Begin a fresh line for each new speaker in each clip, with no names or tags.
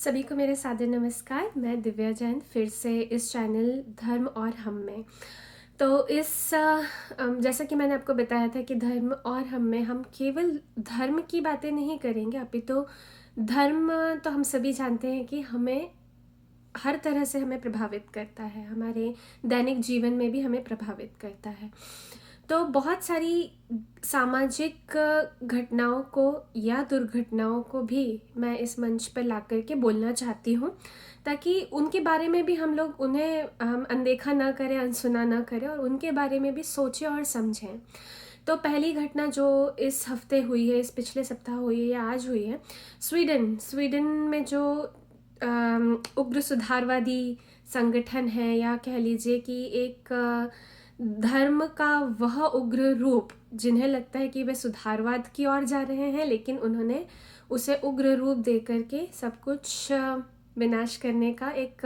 सभी को मेरे सादर नमस्कार। मैं दिव्या जैन फिर से इस चैनल धर्म और हम में। तो जैसा कि मैंने आपको बताया था कि धर्म और हम में हम केवल धर्म की बातें नहीं करेंगे, अभी तो धर्म तो हम सभी जानते हैं कि हमें हर तरह से हमें प्रभावित करता है, हमारे दैनिक जीवन में भी हमें प्रभावित करता है। तो बहुत सारी सामाजिक घटनाओं को या दुर्घटनाओं को भी मैं इस मंच पर ला करके बोलना चाहती हूँ, ताकि उनके बारे में भी हम अनदेखा ना करें, अनसुना ना करें और उनके बारे में भी सोचें और समझें। तो पहली घटना जो इस हफ्ते हुई है, इस पिछले सप्ताह हुई है या आज हुई है, स्वीडन में जो उग्र सुधारवादी संगठन है, या कह लीजिए कि एक धर्म का वह उग्र रूप, जिन्हें लगता है कि वे सुधारवाद की ओर जा रहे हैं, लेकिन उन्होंने उसे उग्र रूप दे करके सब कुछ विनाश करने का एक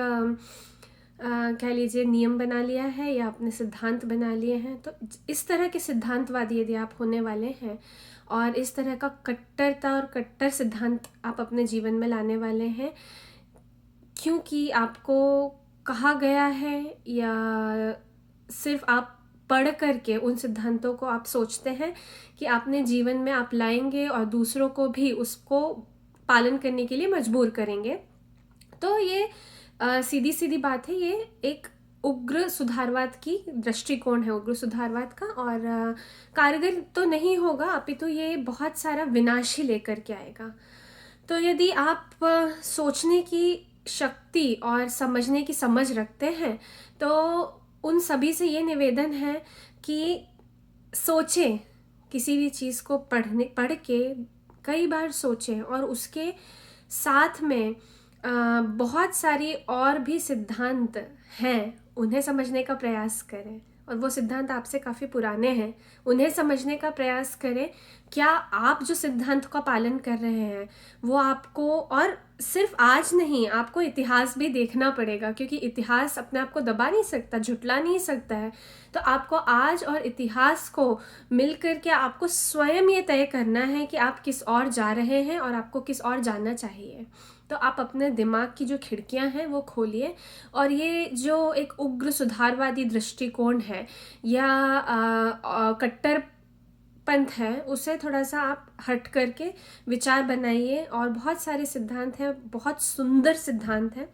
कह लीजिए नियम बना लिया है या अपने सिद्धांत बना लिए हैं। तो इस तरह के सिद्धांतवादी यदि आप होने वाले हैं और इस तरह का कट्टरता और कट्टर सिद्धांत आप अपने जीवन में लाने वाले हैं, क्योंकि आपको कहा गया है या सिर्फ आप पढ़ करके उन सिद्धांतों को आप सोचते हैं कि आपने जीवन में आप लाएंगे और दूसरों को भी उसको पालन करने के लिए मजबूर करेंगे, तो ये सीधी सीधी बात है। ये एक उग्र सुधारवाद की दृष्टिकोण है, उग्र सुधारवाद का, और कारगर तो नहीं होगा, अपितु ये बहुत सारा विनाश ही लेकर के आएगा। तो यदि आप सोचने की शक्ति और समझने की समझ रखते हैं, तो उन सभी से ये निवेदन है कि सोचें, किसी भी चीज़ को पढ़ के कई बार सोचें और उसके साथ में बहुत सारी और भी सिद्धांत हैं, उन्हें समझने का प्रयास करें। और वो सिद्धांत आपसे काफ़ी पुराने हैं, उन्हें समझने का प्रयास करें। क्या आप जो सिद्धांत का पालन कर रहे हैं वो आपको, और सिर्फ आज नहीं, आपको इतिहास भी देखना पड़ेगा, क्योंकि इतिहास अपने आप को दबा नहीं सकता, झुटला नहीं सकता है। तो आपको आज और इतिहास को मिल कर के आपको स्वयं ये तय करना है कि आप किस ओर जा रहे हैं और आपको किस ओर जाना चाहिए। तो आप अपने दिमाग की जो खिड़कियां हैं वो खोलिए, और ये जो एक उग्र सुधारवादी दृष्टिकोण है या कट्टर पंथ है, उसे थोड़ा सा आप हट करके विचार बनाइए। और बहुत सारे सिद्धांत हैं, बहुत सुंदर सिद्धांत हैं,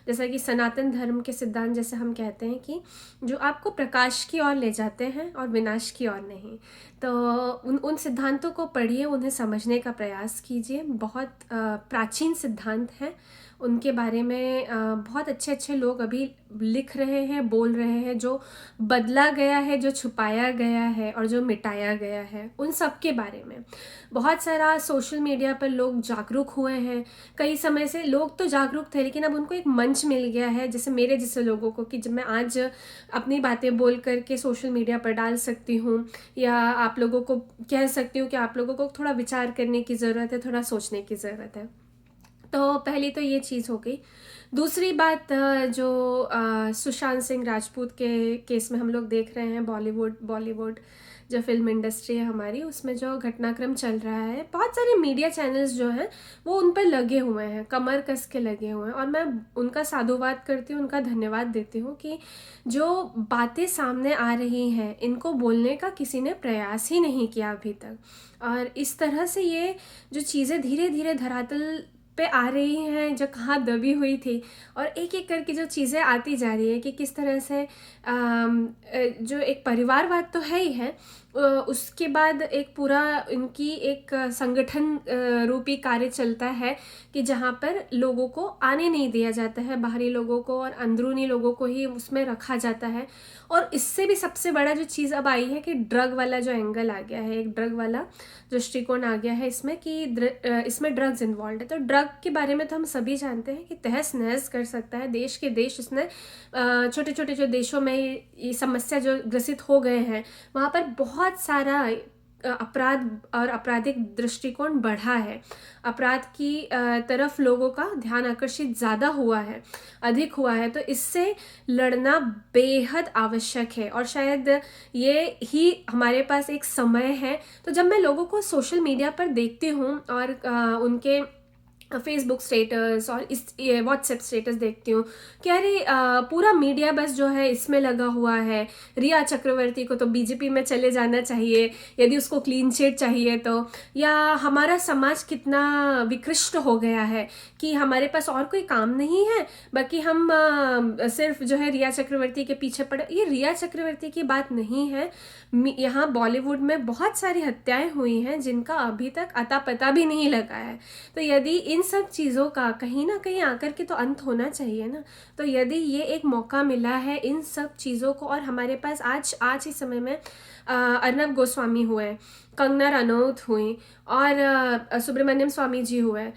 जैसा कि सनातन धर्म के सिद्धांत, जैसे हम कहते हैं कि जो आपको प्रकाश की ओर ले जाते हैं और विनाश की ओर नहीं। तो उन सिद्धांतों को पढ़िए, उन्हें समझने का प्रयास कीजिए। बहुत प्राचीन सिद्धांत हैं, उनके बारे में बहुत अच्छे अच्छे लोग अभी लिख रहे हैं, बोल रहे हैं। जो बदला गया है, जो छुपाया गया है और जो मिटाया गया है, उन सब के बारे में बहुत सारा सोशल मीडिया पर लोग जागरूक हुए हैं। कई समय से लोग तो जागरूक थे, लेकिन अब उनको एक मंच मिल गया है, जैसे मेरे जैसे लोगों को, कि जब मैं आज अपनी बातें बोल करके सोशल मीडिया पर डाल सकती हूँ, या आप लोगों को कह सकती हूँ कि आप लोगों को थोड़ा विचार करने की ज़रूरत है, थोड़ा सोचने की ज़रूरत है। तो पहली तो ये चीज़ हो गई। दूसरी बात, जो सुशांत सिंह राजपूत के केस में हम लोग देख रहे हैं, बॉलीवुड जो फिल्म इंडस्ट्री है हमारी, उसमें जो घटनाक्रम चल रहा है, बहुत सारे मीडिया चैनल्स जो हैं वो उन पर लगे हुए हैं, कमर कस के लगे हुए हैं। और मैं उनका साधुवाद करती हूँ, उनका धन्यवाद देती हूँ कि जो बातें सामने आ रही हैं, इनको बोलने का किसी ने प्रयास ही नहीं किया अभी तक। और इस तरह से ये जो चीज़ें धीरे धीरे धरातल पे आ रही हैं, जो कहाँ दबी हुई थी, और एक एक करके जो चीज़ें आती जा रही है कि किस तरह से जो एक परिवारवाद तो है ही है, उसके बाद एक पूरा इनकी एक संगठन रूपी कार्य चलता है कि जहाँ पर लोगों को आने नहीं दिया जाता है, बाहरी लोगों को और अंदरूनी लोगों को ही उसमें रखा जाता है। और इससे भी सबसे बड़ा जो चीज़ अब आई है कि ड्रग वाला जो एंगल आ गया है, एक ड्रग वाला दृष्टिकोण आ गया है इसमें, कि इसमें ड्रग्स इन्वॉल्व है। तो ड्रग के बारे में तो हम सभी जानते हैं कि तहस नहस कर सकता है देश के देश। इसने छोटे छोटे जो देशों में ये समस्या जो ग्रसित हो गए हैं, वहाँ पर बहुत सारा अपराध और आपराधिक दृष्टिकोण बढ़ा है। अपराध की तरफ लोगों का ध्यान आकर्षित ज़्यादा हुआ है, अधिक हुआ है। तो इससे लड़ना बेहद आवश्यक है, और शायद ये ही हमारे पास एक समय है। तो जब मैं लोगों को सोशल मीडिया पर देखती हूँ और उनके फेसबुक स्टेटस और इस ये व्हाट्सएप स्टेटस देखती हूँ कि अरे पूरा मीडिया बस जो है इसमें लगा हुआ है, रिया चक्रवर्ती को तो बीजेपी में चले जाना चाहिए यदि उसको क्लीन चिट चाहिए तो, या हमारा समाज कितना विकृष्ट हो गया है कि हमारे पास और कोई काम नहीं है, बाकी हम सिर्फ जो है रिया चक्रवर्ती के पीछे पड़े। ये रिया चक्रवर्ती की बात नहीं है, यहाँ बॉलीवुड में बहुत सारी हत्याएं हुई हैं जिनका अभी तक अता पता भी नहीं लगा है। तो यदि इन सब चीज़ों का कहीं ना कहीं आकर के तो अंत होना चाहिए ना। तो यदि ये एक मौका मिला है इन सब चीज़ों को, और हमारे पास आज ही समय में अर्नब गोस्वामी हुए, कंगना रनौत हुई, और सुब्रमण्यम स्वामी जी हुए,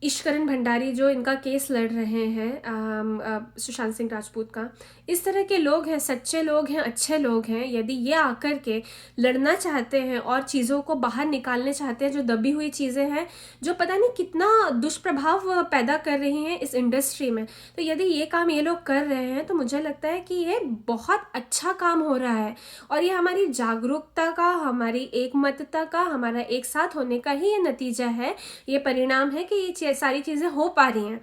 ईशकरण भंडारी जो इनका केस लड़ रहे हैं सुशांत सिंह राजपूत का, इस तरह के लोग हैं, सच्चे लोग हैं, अच्छे लोग हैं। यदि ये आकर के लड़ना चाहते हैं और चीज़ों को बाहर निकालने चाहते हैं, जो दबी हुई चीज़ें हैं जो पता नहीं कितना दुष्प्रभाव पैदा कर रही हैं इस इंडस्ट्री में, तो यदि ये काम ये लोग कर रहे हैं तो मुझे लगता है कि ये बहुत अच्छा काम हो रहा है। और ये हमारी जागरूकता का, हमारी एकमतता का, हमारा एक साथ होने का ही ये नतीजा है, ये परिणाम है कि ये सारी चीज़ें हो पा रही हैं।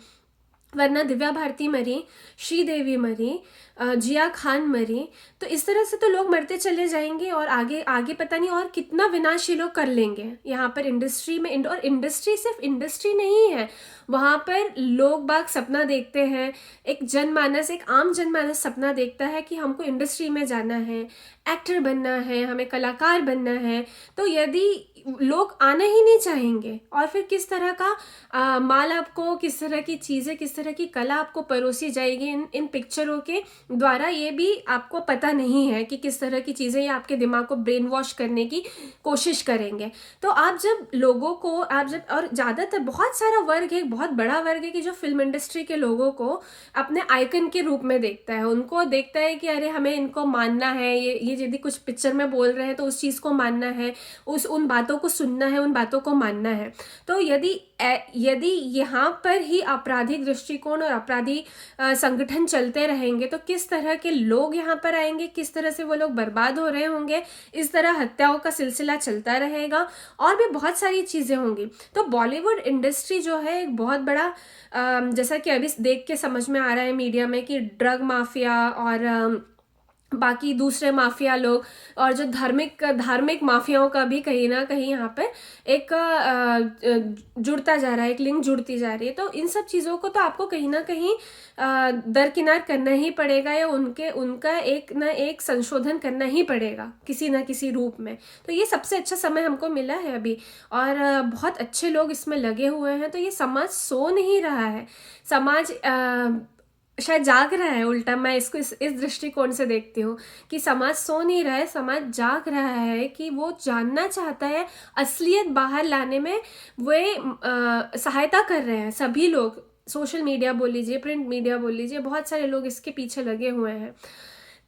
वरना दिव्या भारती मरी, श्रीदेवी मरी, जिया खान मरी, तो इस तरह से तो लोग मरते चले जाएंगे और आगे आगे पता नहीं और कितना विनाश ये लोग कर लेंगे यहाँ पर इंडस्ट्री में। और इंडस्ट्री सिर्फ इंडस्ट्री नहीं है, वहाँ पर लोग बाग सपना देखते हैं, एक जनमानस, एक आम जनमानस सपना देखता है कि हमको इंडस्ट्री में जाना है, एक्टर बनना है, हमें कलाकार बनना है। तो यदि लोग आना ही नहीं चाहेंगे और फिर किस तरह का माल आपको, किस तरह की चीज़ें, किस तरह की कला आपको परोसी जाएगी इन पिक्चरों के द्वारा, ये भी आपको पता नहीं है कि किस तरह की चीज़ें ये आपके दिमाग को ब्रेन वॉश करने की कोशिश करेंगे। तो आप जब लोगों को, आप जब, और ज़्यादातर बहुत सारा वर्ग है, बहुत बड़ा वर्ग है कि जो फिल्म इंडस्ट्री के लोगों को अपने आइकन के रूप में देखता है, उनको देखता है कि अरे हमें इनको मानना है, ये यदि कुछ पिक्चर में बोल रहे हैं तो उस चीज़ को मानना है, उन बातों को सुनना है, उन बातों को मानना है। तो यदि यहाँ पर ही आपराधिक दृष्टिकोण और आपराधी संगठन चलते रहेंगे तो किस तरह के लोग यहाँ पर आएंगे, किस तरह से वो लोग बर्बाद हो रहे होंगे, इस तरह हत्याओं का सिलसिला चलता रहेगा और भी बहुत सारी चीज़ें होंगी। तो बॉलीवुड इंडस्ट्री जो है एक बहुत बड़ा, जैसा कि अभी देख के समझ में आ रहा है मीडिया में कि ड्रग माफिया और बाकी दूसरे माफिया लोग और जो धार्मिक माफियाओं का भी कहीं ना कहीं यहाँ पर एक जुड़ता जा रहा है, एक लिंक जुड़ती जा रही है। तो इन सब चीज़ों को तो आपको कहीं ना कहीं दरकिनार करना ही पड़ेगा, या उनका एक ना एक संशोधन करना ही पड़ेगा किसी ना किसी रूप में। तो ये सबसे अच्छा समय हमको मिला है अभी, और बहुत अच्छे लोग इसमें लगे हुए हैं। तो ये समाज सो नहीं रहा है, समाज शायद जाग रहा है। उल्टा मैं इसको इस दृष्टिकोण से देखती हूँ कि समाज सो नहीं रहा है, समाज जाग रहा है कि वो जानना चाहता है, असलियत बाहर लाने में वे सहायता कर रहे हैं। सभी लोग, सोशल मीडिया बोल लीजिए, प्रिंट मीडिया बोल लीजिए, बहुत सारे लोग इसके पीछे लगे हुए हैं।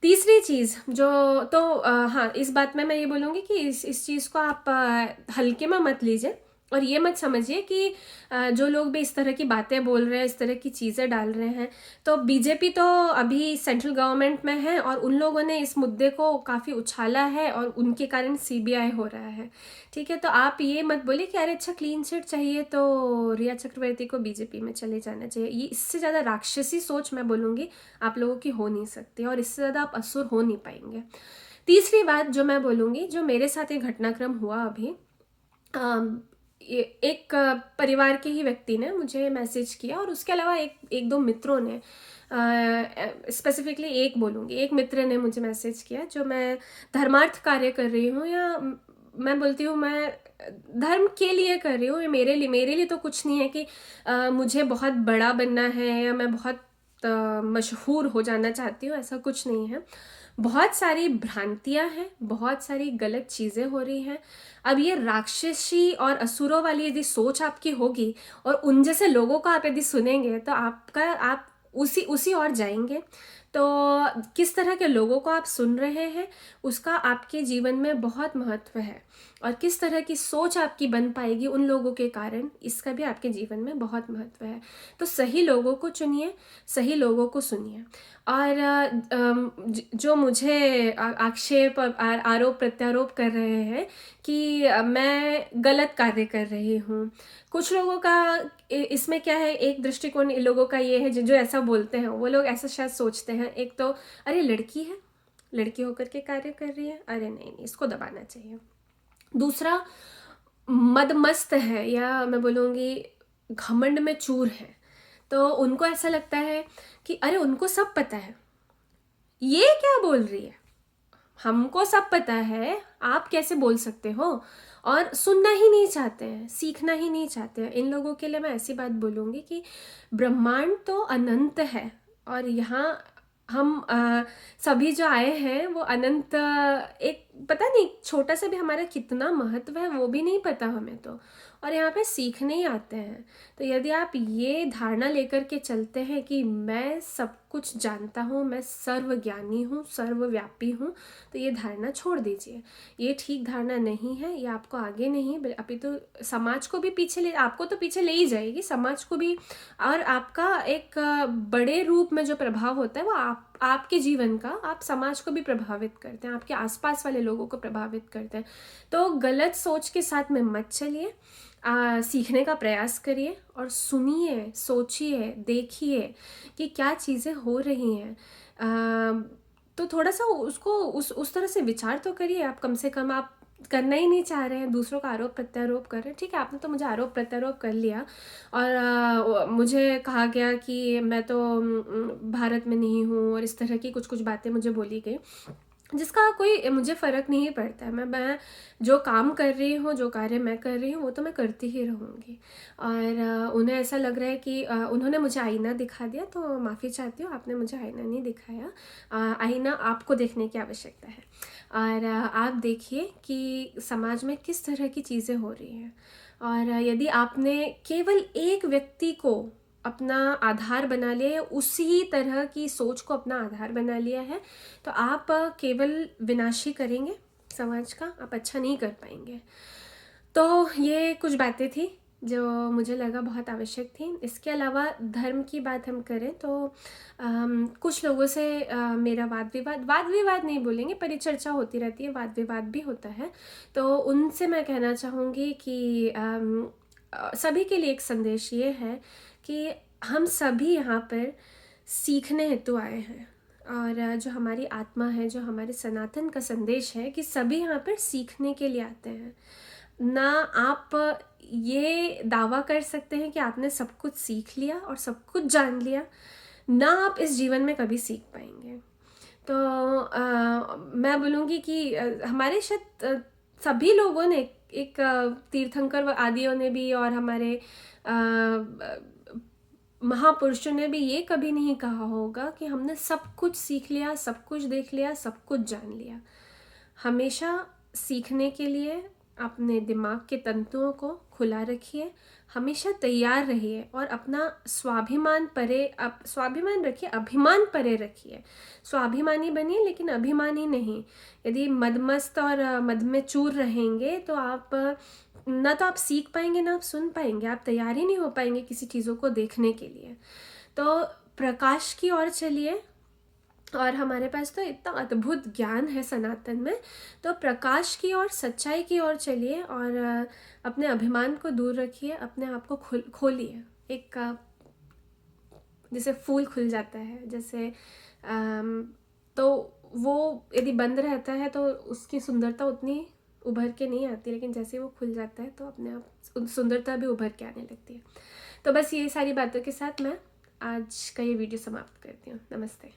तीसरी चीज़ जो तो हाँ, इस बात में मैं ये बोलूँगी कि इस चीज़ को आप हल्के में मत लीजिए और ये मत समझिए कि जो लोग भी इस तरह की बातें बोल रहे हैं, इस तरह की चीज़ें डाल रहे हैं, तो बीजेपी तो अभी सेंट्रल गवर्नमेंट में है और उन लोगों ने इस मुद्दे को काफ़ी उछाला है और उनके कारण सीबीआई हो रहा है। ठीक है, तो आप ये मत बोलिए कि अरे अच्छा क्लीन चिट चाहिए तो रिया चक्रवर्ती को बीजेपी में चले जाना चाहिए। ये इससे ज़्यादा राक्षसी सोच मैं बोलूँगी आप लोगों की हो नहीं सकती और इससे ज़्यादा आप असुर हो नहीं पाएंगे। तीसरी बात जो मैं बोलूँगी, जो मेरे साथ एक घटनाक्रम हुआ अभी, एक परिवार के ही व्यक्ति ने मुझे मैसेज किया और उसके अलावा एक दो मित्रों ने, स्पेसिफिकली एक बोलूँगी, एक मित्र ने मुझे मैसेज किया, जो मैं धर्मार्थ कार्य कर रही हूँ, या मैं बोलती हूँ मैं धर्म के लिए कर रही हूँ। मेरे लिए तो कुछ नहीं है कि मुझे बहुत बड़ा बनना है या मैं बहुत मशहूर हो जाना चाहती हूँ, ऐसा कुछ नहीं है। बहुत सारी भ्रांतियां हैं, बहुत सारी गलत चीज़ें हो रही हैं। अब ये राक्षसी और असुरों वाली यदि सोच आपकी होगी और उन जैसे लोगों को आप यदि सुनेंगे तो आप उसी और जाएंगे। तो किस तरह के लोगों को आप सुन रहे हैं उसका आपके जीवन में बहुत महत्व है, और किस तरह की सोच आपकी बन पाएगी उन लोगों के कारण, इसका भी आपके जीवन में बहुत महत्व है। तो सही लोगों को चुनिए, सही लोगों को सुनिए। और जो मुझे आक्षेप और आरोप प्रत्यारोप कर रहे हैं कि मैं गलत कार्य कर रही हूँ, कुछ लोगों का इसमें क्या है, एक दृष्टिकोण इन लोगों का ये है, जो ऐसा बोलते हैं वो लोग ऐसा शायद सोचते हैं, एक तो अरे लड़की है, लड़की होकर के कार्य कर रही है, अरे नहीं नहीं इसको दबाना चाहिए। दूसरा, मदमस्त है, या मैं बोलूँगी घमंड में चूर है, तो उनको ऐसा लगता है कि अरे उनको सब पता है, ये क्या बोल रही है, हमको सब पता है, आप कैसे बोल सकते हो। और सुनना ही नहीं चाहते हैं, सीखना ही नहीं चाहते हैं। इन लोगों के लिए मैं ऐसी बात बोलूँगी कि ब्रह्मांड तो अनंत है, और यहाँ हम सभी जो आए हैं वो अनंत, एक पता नहीं छोटा सा भी हमारा कितना महत्व है वो भी नहीं पता हमें तो, और यहाँ पे सीखने ही आते हैं। तो यदि आप ये धारणा लेकर के चलते हैं कि मैं सब कुछ जानता हूँ, मैं सर्वज्ञानी हूँ, सर्वव्यापी हूँ, तो ये धारणा छोड़ दीजिए। ये ठीक धारणा नहीं है, ये आपको आगे नहीं अभी तो समाज को भी पीछे ले, आपको तो पीछे ले ही जाएगी, समाज को भी। और आपका एक बड़े रूप में जो प्रभाव होता है वो आपके जीवन का, आप समाज को भी प्रभावित करते हैं, आपके आसपास वाले लोगों को प्रभावित करते हैं। तो गलत सोच के साथ में मत चलिए, सीखने का प्रयास करिए और सुनिए, सोचिए, देखिए कि क्या चीज़ें हो रही हैं। तो थोड़ा सा उसको उस तरह से विचार तो करिए। आप कम से कम आप करना ही नहीं चाह रहे हैं, दूसरों का आरोप प्रत्यारोप कर रहे हैं, ठीक है, आपने तो मुझे आरोप प्रत्यारोप कर लिया, और मुझे कहा गया कि मैं तो भारत में नहीं हूँ, और इस तरह की कुछ कुछ बातें मुझे बोली गई, जिसका कोई मुझे फ़र्क नहीं पड़ता है। मैं जो काम कर रही हूँ, जो कार्य मैं कर रही हूँ वो तो मैं करती ही रहूँगी। और उन्हें ऐसा लग रहा है कि उन्होंने मुझे आईना दिखा दिया, तो माफ़ी चाहती हूँ, आपने मुझे आईना नहीं दिखाया। आईना आपको देखने की आवश्यकता है, और आप देखिए कि समाज में किस तरह की चीज़ें हो रही हैं। और यदि आपने केवल एक व्यक्ति को अपना आधार बना लिया है, उसी तरह की सोच को अपना आधार बना लिया है, तो आप केवल विनाश ही करेंगे समाज का, आप अच्छा नहीं कर पाएंगे। तो ये कुछ बातें थी जो मुझे लगा बहुत आवश्यक थी। इसके अलावा धर्म की बात हम करें तो कुछ लोगों से मेरा वाद विवाद नहीं बोलेंगे, परिचर्चा होती रहती है, वाद विवाद भी होता है। तो उनसे मैं कहना चाहूँगी कि सभी के लिए एक संदेश ये है कि हम सभी यहाँ पर सीखने हेतु आए हैं, और जो हमारी आत्मा है, जो हमारे सनातन का संदेश है कि सभी यहाँ पर सीखने के लिए आते हैं। ना आप ये दावा कर सकते हैं कि आपने सब कुछ सीख लिया और सब कुछ जान लिया, ना आप इस जीवन में कभी सीख पाएंगे। तो मैं बोलूँगी कि हमारे शायद सभी लोगों ने, एक तीर्थंकर आदियों ने भी और हमारे महापुरुषों ने भी ये कभी नहीं कहा होगा कि हमने सब कुछ सीख लिया, सब कुछ देख लिया, सब कुछ जान लिया। हमेशा सीखने के लिए अपने दिमाग के तंतुओं को खुला रखिए, हमेशा तैयार रहिए, और अपना स्वाभिमान रखिए, अभिमान परे रखिए। स्वाभिमानी बनिए लेकिन अभिमानी नहीं। यदि मदमस्त और मद में चूर रहेंगे तो आप ना तो आप सीख पाएंगे, ना आप सुन पाएंगे, आप तैयार ही नहीं हो पाएंगे किसी चीज़ों को देखने के लिए। तो प्रकाश की ओर चलिए, और हमारे पास तो इतना अद्भुत ज्ञान है सनातन में, तो प्रकाश की ओर, सच्चाई की ओर चलिए, और अपने अभिमान को दूर रखिए, अपने आप को खोलिए। एक जैसे फूल खुल जाता है, जैसे तो वो यदि बंद रहता है तो उसकी सुंदरता उतनी उभर के नहीं आती, लेकिन जैसे वो खुल जाता है तो अपने आप सुंदरता भी उभर के आने लगती है। तो बस ये सारी बातों के साथ मैं आज का ये वीडियो समाप्त करती हूँ। नमस्ते।